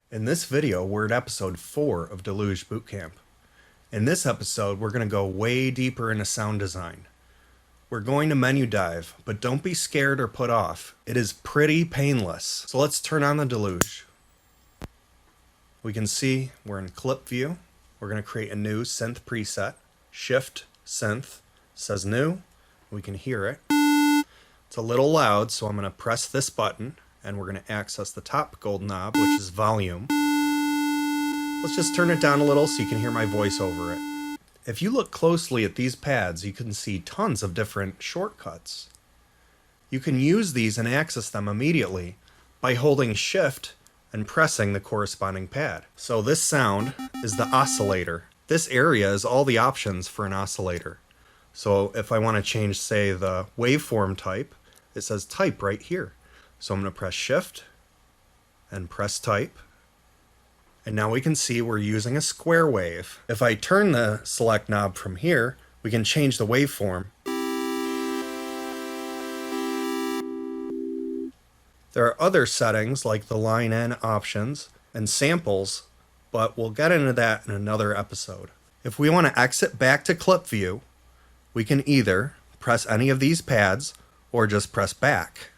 In this video, we're at episode 4 of Deluge Bootcamp. In this episode, we're going to go way deeper into sound design. We're going to menu dive, but don't be scared or put off. It is pretty painless. So let's turn on the Deluge. We can see we're in clip view. We're going to create a new synth preset. Shift synth says new. We can hear it. It's a little loud, so I'm going to press this button and we're going to access the top gold knob, which is volume. Let's just turn it down a little so you can hear my voice over it. If you look closely at these pads, you can see tons of different shortcuts. You can use these and access them immediately by holding Shift and pressing the corresponding pad. So this sound is the oscillator. This area is all the options for an oscillator. So if I want to change, say, the waveform type, it says type right here. So I'm going to press Shift and press type. And now we can see we're using a square wave. If I turn the select knob from here, we can change the waveform. There are other settings like the line in options and samples, but we'll get into that in another episode. If we want to exit back to clip view, we can either press any of these pads or just press back.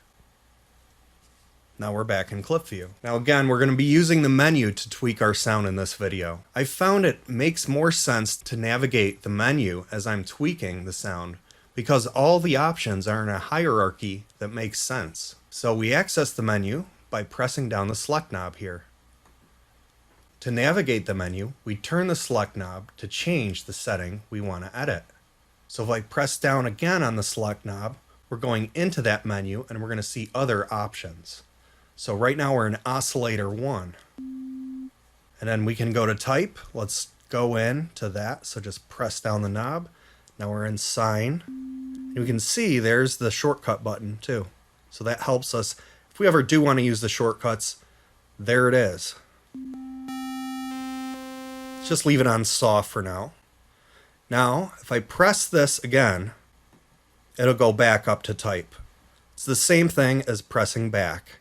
Now we're back in clip view. Now again, we're going to be using the menu to tweak our sound in this video. I found it makes more sense to navigate the menu as I'm tweaking the sound because all the options are in a hierarchy that makes sense. So we access the menu by pressing down the select knob here. To navigate the menu, we turn the select knob to change the setting we want to edit. So if I press down again on the select knob, we're going into that menu and we're going to see other options. So right now we're in oscillator 1. And then we can go to type. Let's go in to that. So just press down the knob. Now we're in sine. And we can see there's the shortcut button too. So that helps us. If we ever do want to use the shortcuts, there it is. Let's just leave it on soft for now. Now, if I press this again, it'll go back up to type. It's the same thing as pressing back.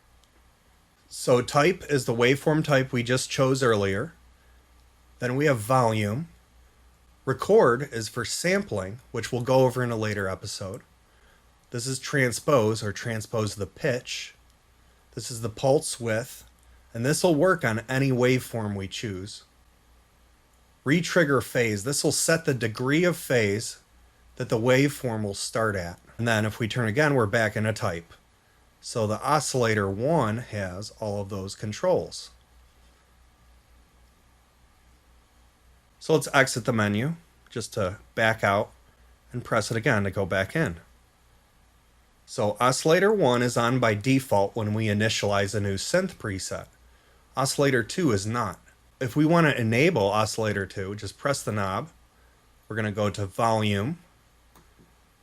So type is the waveform type we just chose earlier. Then we have volume. Record is for sampling, which we'll go over in a later episode. This is transpose, or transpose the pitch. This is the pulse width, and this will work on any waveform we choose. Retrigger phase, this will set the degree of phase that the waveform will start at. And then if we turn again, we're back in a type. So the oscillator 1 has all of those controls. So let's exit the menu just to back out and press it again to go back in. So oscillator 1 is on by default when we initialize a new synth preset. Oscillator 2 is not. If we want to enable oscillator 2, just press the knob. We're going to go to volume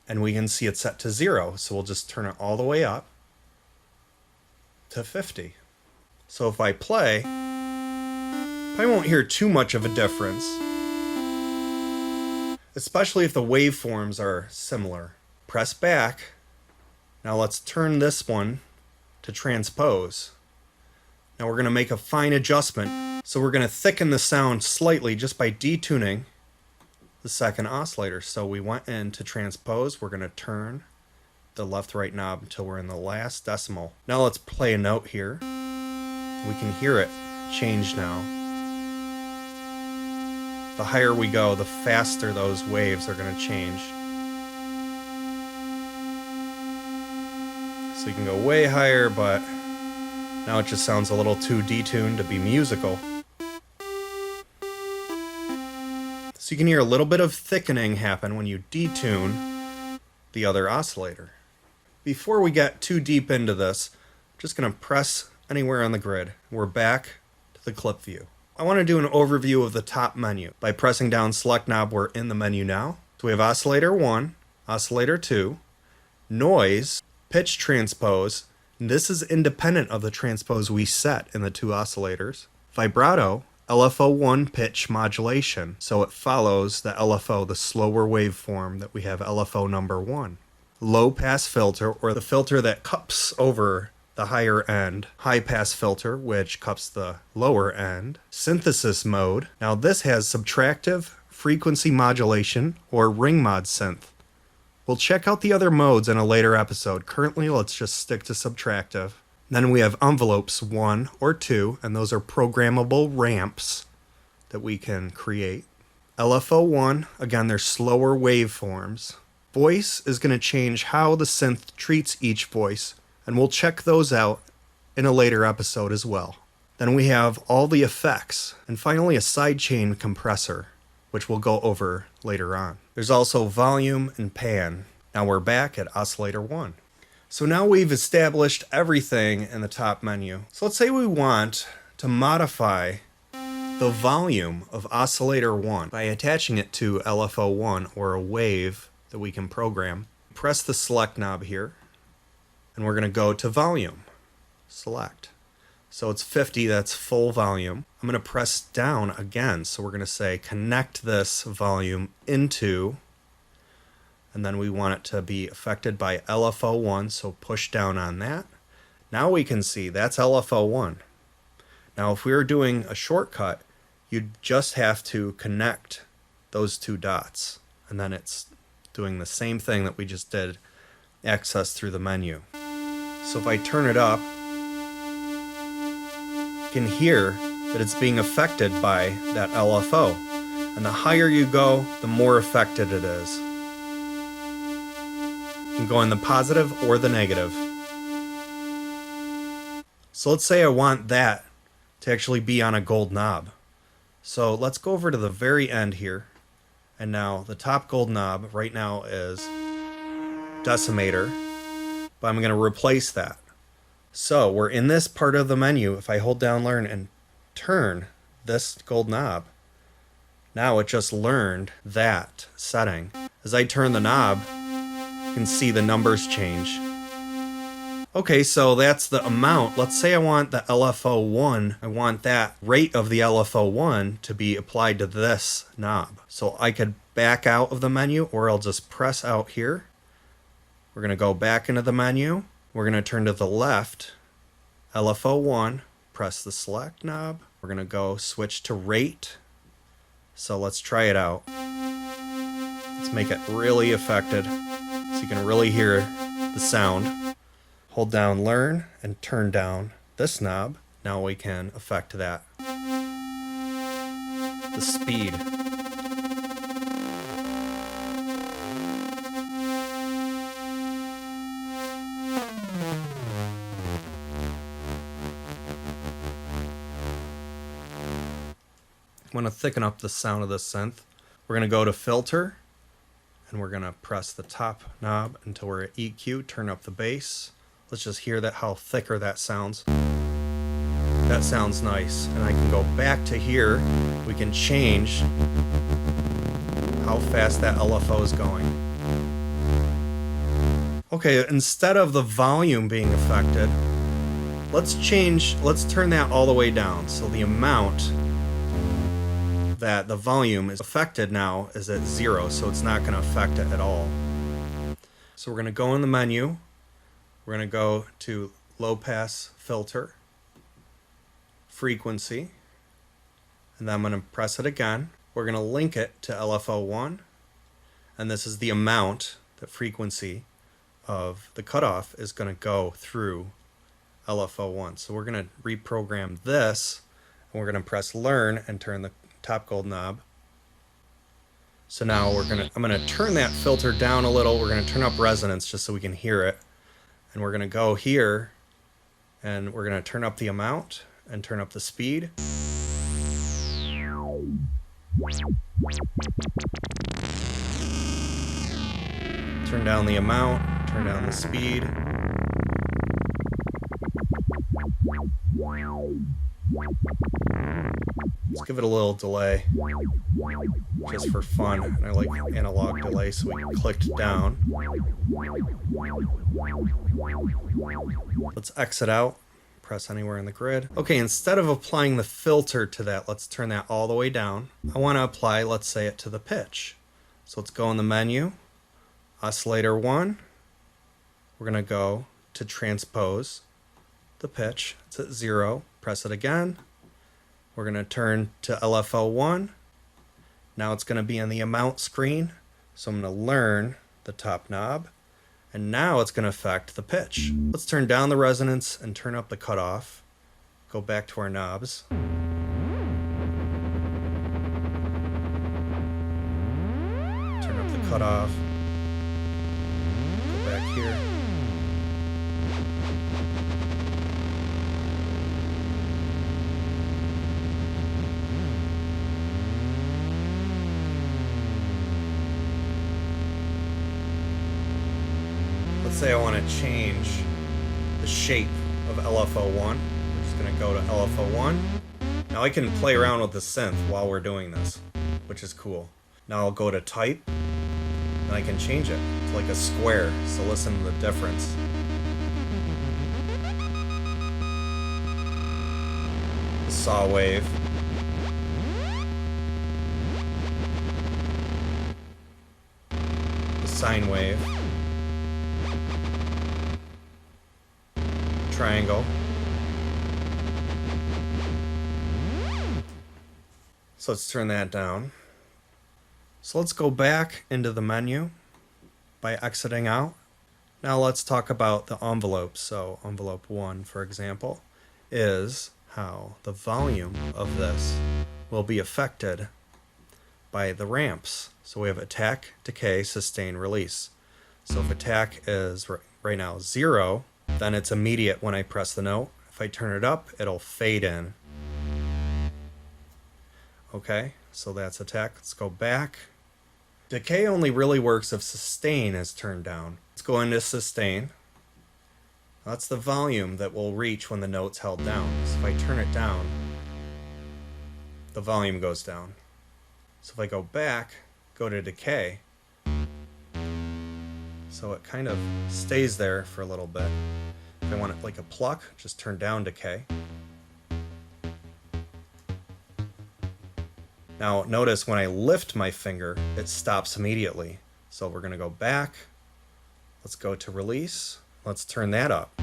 and we can see it's set to 0. So we'll just turn it all the way up to 50. So if I play, I won't hear too much of a difference, especially if the waveforms are similar. Press back. Now let's turn this one to transpose. Now we're going to make a fine adjustment. So we're going to thicken the sound slightly just by detuning the second oscillator. So we went into transpose. We're going to turn the left-right knob until we're in the last decimal. Now let's play a note here. We can hear it change now. The higher we go, the faster those waves are going to change. So you can go way higher, but now it just sounds a little too detuned to be musical. So you can hear a little bit of thickening happen when you detune the other oscillator. Before we get too deep into this, I'm just going to press anywhere on the grid. We're back to the clip view. I want to do an overview of the top menu. By pressing down select knob, we're in the menu now. So we have oscillator 1, oscillator 2, noise, pitch transpose, and this is independent of the transpose we set in the two oscillators. Vibrato, LFO1 pitch modulation, so it follows the LFO, the slower waveform that we have LFO number 1. Low pass filter, or the filter that cups over the higher end high pass filter, which cups the lower end synthesis mode. Now this has subtractive, frequency modulation, or ring mod synth. We'll check out the other modes in a later episode. Currently, let's just stick to subtractive. Then we have envelopes 1 or 2, and those are programmable ramps that we can create. LFO1, again, they're slower waveforms. Voice is going to change how the synth treats each voice, and we'll check those out in a later episode as well. Then we have all the effects, and finally a sidechain compressor, which we'll go over later on. There's also volume and pan. Now we're back at oscillator 1. So now we've established everything in the top menu. So let's say we want to modify the volume of oscillator 1 by attaching it to LFO1 or a wave that we can program. Press the select knob here, and we're going to go to volume. Select. So it's 50, that's full volume. I'm going to press down again, so we're going to say connect this volume into, and then we want it to be affected by LFO1, so push down on that. Now we can see that's LFO1. Now if we were doing a shortcut, you'd just have to connect those two dots, and then it's doing the same thing that we just did, access through the menu. So if I turn it up, you can hear that it's being affected by that LFO. And the higher you go, the more affected it is. You can go in the positive or the negative. So let's say I want that to actually be on a gold knob. So let's go over to the very end here. And now the top gold knob right now is decimator, but I'm going to replace that. So we're in this part of the menu. If I hold down learn and turn this gold knob, now it just learned that setting. As I turn the knob, you can see the numbers change. Okay, so that's the amount. Let's say I want the LFO1, I want that rate of the LFO1 to be applied to this knob. So I could back out of the menu, or I'll just press out here. We're going to go back into the menu. We're going to turn to the left, LFO1, press the select knob. We're going to go switch to rate. So let's try it out. Let's make it really affected so you can really hear the sound. Hold down learn and turn down this knob. Now we can affect that. The speed. Want to thicken up the sound of this synth. We're going to go to filter, and we're going to press the top knob until we're at EQ, turn up the bass. Let's just hear that, how thicker that sounds. That sounds nice. And I can go back to here. We can change how fast that LFO is going. Okay, instead of the volume being affected, let's turn that all the way down. So the amount that the volume is affected now is at 0, so it's not going to affect it at all. So we're going to go in the menu, we're going to go to low pass filter, frequency, and then I'm going to press it again. We're going to link it to LFO1, and this is the amount, the frequency of the cutoff is going to go through LFO1. So we're going to reprogram this, and we're going to press learn and turn the top gold knob. So now I'm going to turn that filter down a little. We're going to turn up resonance just so we can hear it. And we're going to go here and we're going to turn up the amount and turn up the speed. Turn down the amount, turn down the speed. Let's give it a little delay, just for fun. I like analog delay, so we clicked down. Let's exit out, press anywhere in the grid. Okay, instead of applying the filter to that, let's turn that all the way down. I want to apply, let's say, it to the pitch. So let's go in the menu, oscillator 1. We're going to go to transpose. the pitch. It's at 0. Press it again. We're going to turn to LFO1. Now it's going to be on the amount screen. So I'm going to learn the top knob. And now it's going to affect the pitch. Let's turn down the resonance and turn up the cutoff. Go back to our knobs. Turn up the cutoff. Go back here. Let's say I want to change the shape of LFO1. We're just going to go to LFO1. Now I can play around with the synth while we're doing this, which is cool. Now I'll go to type, and I can change it to like a square, so listen to the difference. The saw wave. The sine wave. Triangle. So let's turn that down. So let's go back into the menu by exiting out. Now let's talk about the envelopes. So envelope 1, for example, is how the volume of this will be affected by the ramps. So we have attack, decay, sustain, release. So if attack is right now 0, then it's immediate when I press the note. If I turn it up, it'll fade in. Okay, so that's attack. Let's go back. Decay only really works if sustain is turned down. Let's go into sustain. That's the volume that we'll reach when the note's held down. So if I turn it down, the volume goes down. So if I go back, go to decay, so it kind of stays there for a little bit. If I want it like a pluck, just turn down decay. Now notice when I lift my finger, it stops immediately. So we're going to go back. Let's go to release. Let's turn that up.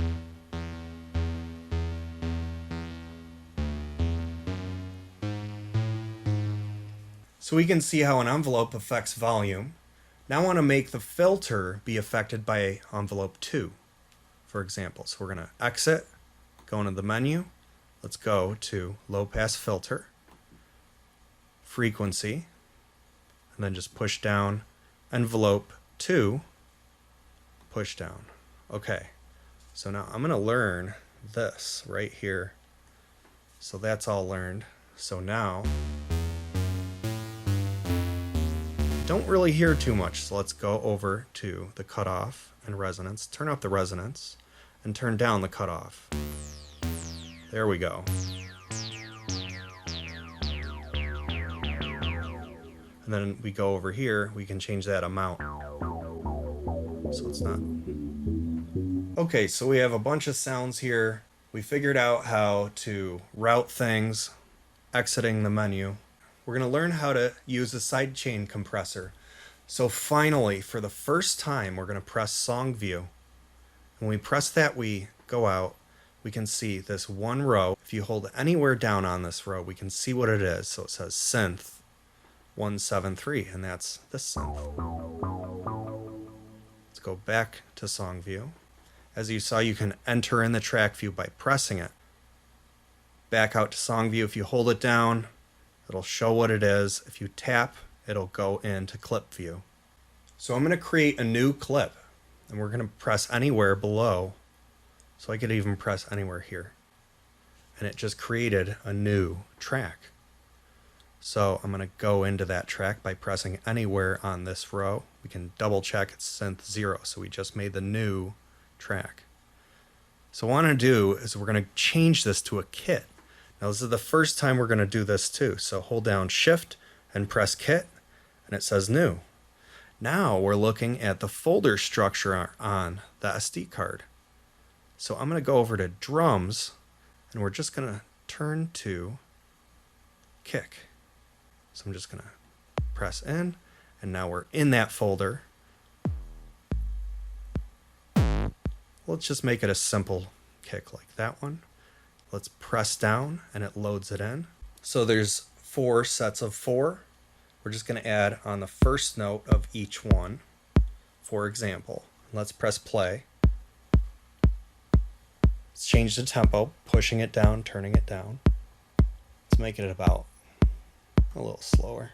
So we can see how an envelope affects volume. Now I want to make the filter be affected by envelope 2, for example. So we're going to exit, go into the menu. Let's go to low pass filter, frequency, and then just push down envelope 2, push down. Okay, so now I'm going to learn this right here. So that's all learned. So now don't really hear too much, so let's go over to the cutoff and resonance, turn up the resonance, and turn down the cutoff. There we go. And then we go over here, we can change that amount. So it's not. Okay, so we have a bunch of sounds here. We figured out how to route things, exiting the menu. We're going to learn how to use a sidechain compressor. So finally, for the first time, we're going to press song view. When we press that, we go out. We can see this one row. If you hold anywhere down on this row, we can see what it is. So it says Synth 173, and that's this synth. Let's go back to song view. As you saw, you can enter in the track view by pressing it. Back out to song view. If you hold it down, it'll show what it is. If you tap, it'll go into clip view. So I'm going to create a new clip, and we're going to press anywhere below. So I could even press anywhere here. And it just created a new track. So I'm going to go into that track by pressing anywhere on this row. We can double check it's synth 0. So we just made the new track. So what I want to do is we're going to change this to a kit. Now this is the first time we're going to do this too. So hold down Shift and press Kit, and it says New. Now we're looking at the folder structure on the SD card. So I'm going to go over to Drums, and we're just going to turn to Kick. So I'm just going to press in, and now we're in that folder. Let's just make it a simple kick like that one. Let's press down and it loads it in. So there's 4 sets of 4. We're just going to add on the first note of each one, for example. Let's press play. Let's change the tempo, pushing it down, turning it down. Let's make it about a little slower.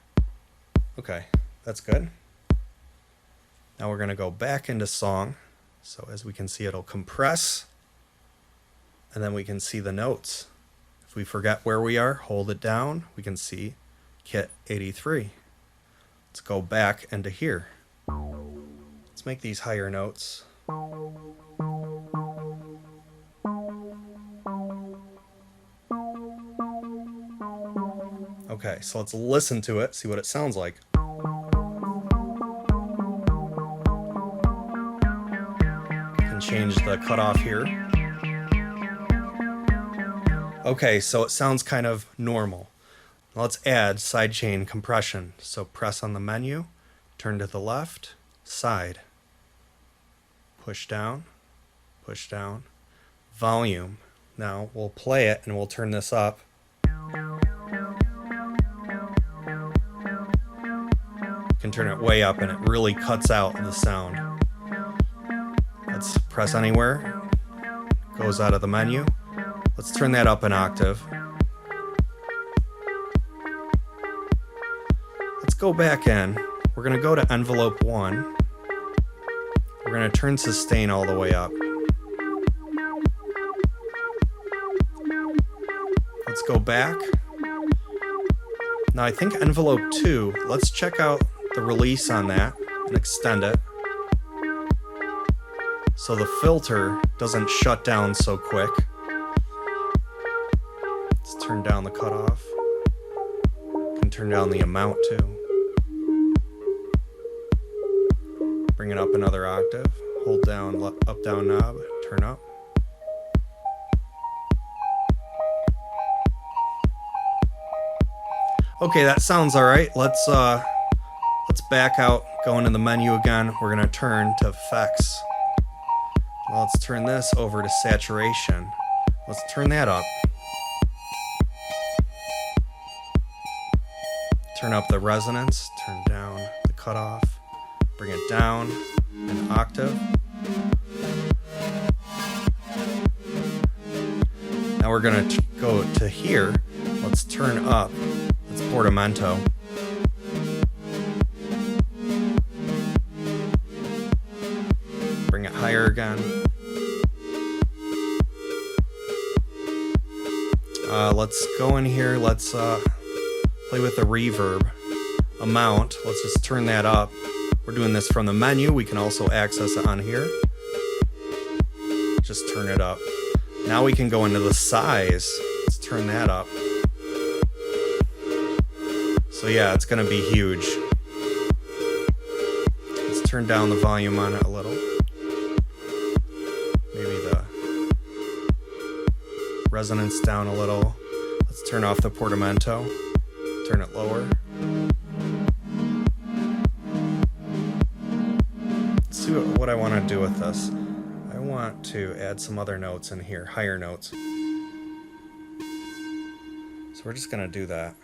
Okay, that's good. Now we're going to go back into song. So as we can see, it'll compress, and then we can see the notes. If we forget where we are, hold it down. We can see kit 83. Let's go back into here. Let's make these higher notes. Okay, so let's listen to it, see what it sounds like. Can change the cutoff here. Okay, so it sounds kind of normal. Let's add sidechain compression. So press on the menu, turn to the left, side, push down, volume. Now we'll play it and we'll turn this up. You can turn it way up and it really cuts out the sound. Let's press anywhere, goes out of the menu. Let's turn that up an octave. Let's go back in. We're going to go to envelope 1. We're going to turn sustain all the way up. Let's go back. Now I think envelope 2, let's check out the release on that and extend it so the filter doesn't shut down so quick. Let's turn down the cutoff. Can turn down the amount too. Bring it up another octave. Hold down up down knob, turn up. Okay, that sounds all right. Let's back out, go into the menu again. We're gonna turn to effects. Well, let's turn this over to saturation. Let's turn that up. Turn up the resonance, turn down the cutoff, bring it down an octave. Now we're gonna go to here. Let's turn up. Let's portamento. Bring it higher again. Let's go in here. Let's play with the reverb amount. Let's just turn that up. We're doing this from the menu. We can also access it on here. Just turn it up. Now we can go into the size. Let's turn that up. So yeah, it's gonna be huge. Let's turn down the volume on it a little. Maybe the resonance down a little. Let's turn off the portamento. Turn it lower. Let's see what I want to do with this. I want to add some other notes in here, higher notes. So we're just going to do that.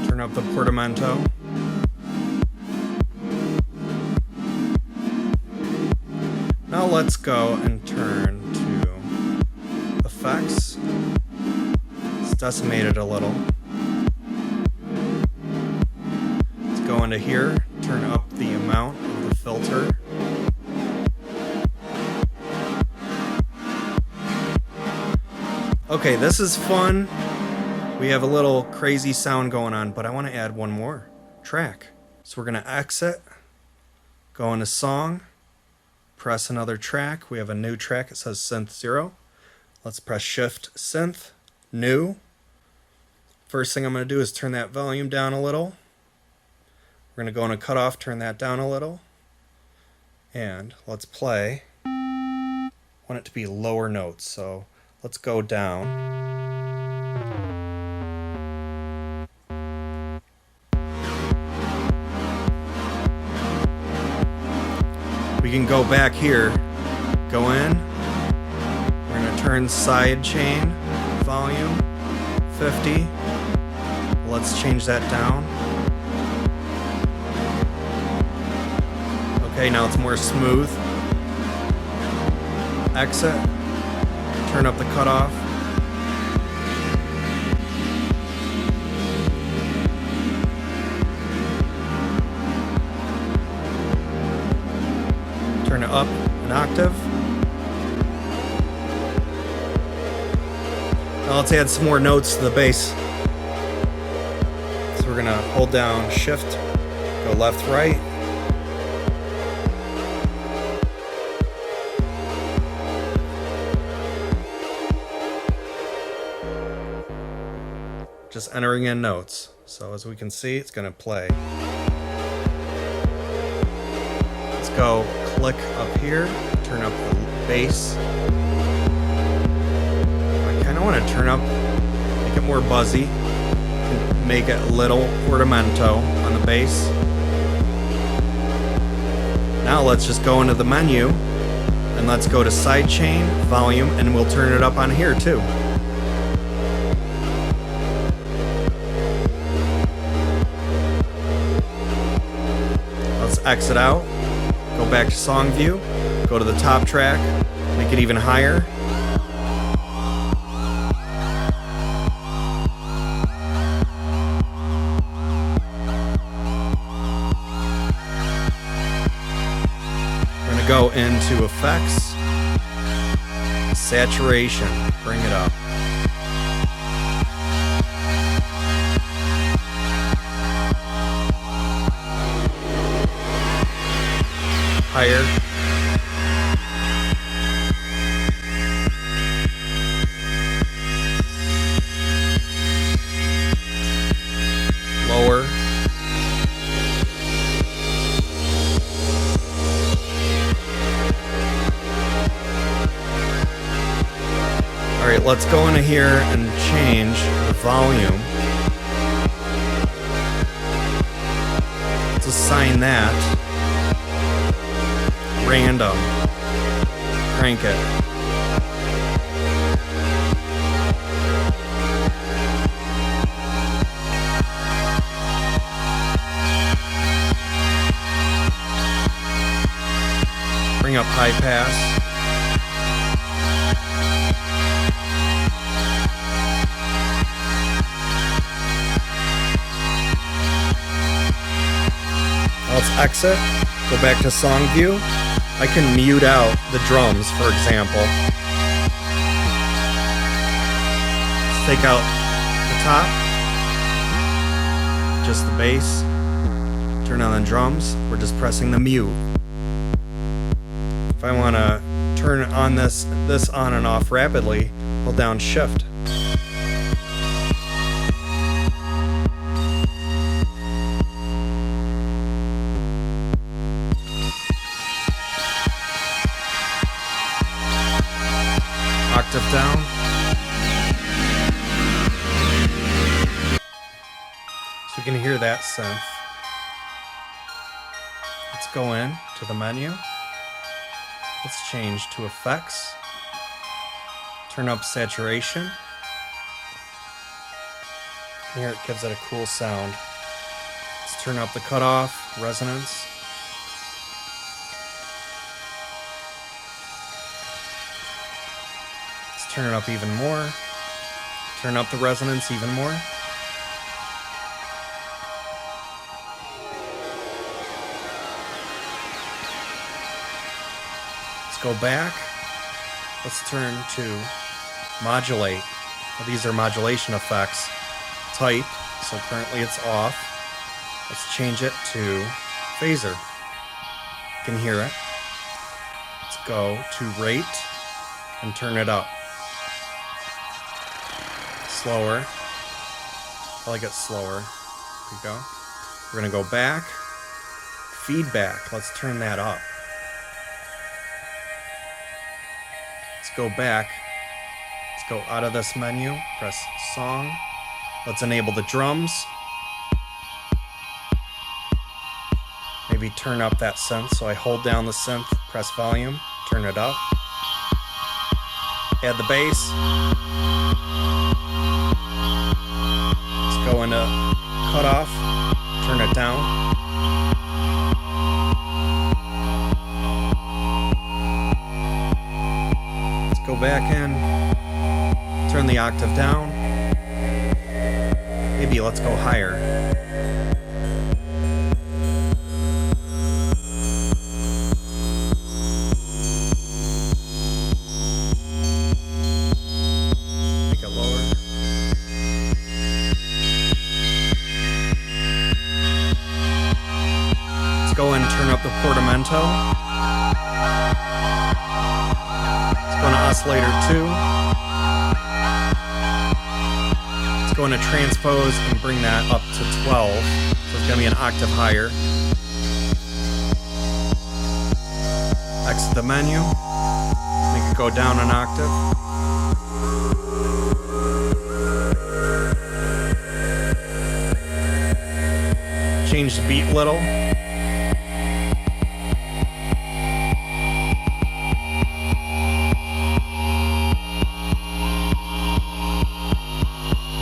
Turn up the portamento. Now let's go and turn to effects. Let's decimate it a little. Let's go into here, turn up the amount of the filter. Okay, this is fun. We have a little crazy sound going on, but I want to add one more track. So we're going to exit, go into song, press another track. We have a new track. It says Synth 0. Let's press Shift Synth, new. First thing I'm going to do is turn that volume down a little. We're going to go in a cutoff, turn that down a little, and let's play. I want it to be lower notes, so let's go down. We can go back here, go in, we're going to turn sidechain volume 50, let's change that down. Okay, now it's more smooth. Exit, turn up the cutoff. Turn it up an octave. Now let's add some more notes to the bass. So we're gonna hold down Shift, go left, right. Just entering in notes. So as we can see, it's gonna play. Let's go click up here, turn up the bass. I kind of want to turn up, make it more buzzy, make it a little portamento on the bass. Now let's just go into the menu and let's go to sidechain, volume, and we'll turn it up on here too. Let's exit out. Go back to song view, go to the top track, make it even higher. We're going to go into effects, saturation, bring it up. Higher. Lower. Alright, let's go into here and change the volume. Let's assign that random. Crank it. Bring up high pass. Let's exit. Go back to song view. I can mute out the drums, for example. Let's take out the top, just the bass. Turn on the drums. We're just pressing the mute. If I want to turn on this on and off rapidly, hold down Shift. Octave down. So we can hear that synth. Let's go in to the menu. Let's change to effects. Turn up saturation. Here it gives it a cool sound. Let's turn up the cutoff, resonance. Turn it up even more. Turn up the resonance even more. Let's go back. Let's turn to modulate. Well, these are modulation effects. Type, so currently it's off. Let's change it to phaser. You can hear it. Let's go to rate and turn it up. Slower. I like it slower. Here we go. We're going to go back. feedback. Let's turn that up. Let's go back. Let's go out of this menu, press song. Let's enable the drums. Maybe turn up that synth. So I hold down the synth, press volume, turn it up. Add the bass. Let's go into cutoff, turn it down. Let's go back in, turn the octave down. Maybe let's go higher. Make it lower. Let's go and turn up the portamento. Let's go into oscillator 2. Go into transpose and bring that up to 12, so it's going to be an octave higher. Exit the menu, make it go down an octave. Change the beat a little.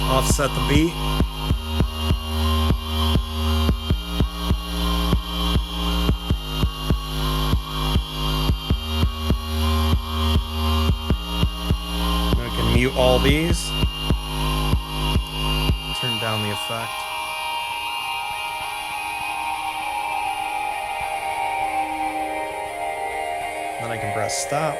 Offset the beat. I can mute all these. Turn down the effect. Then I can press stop.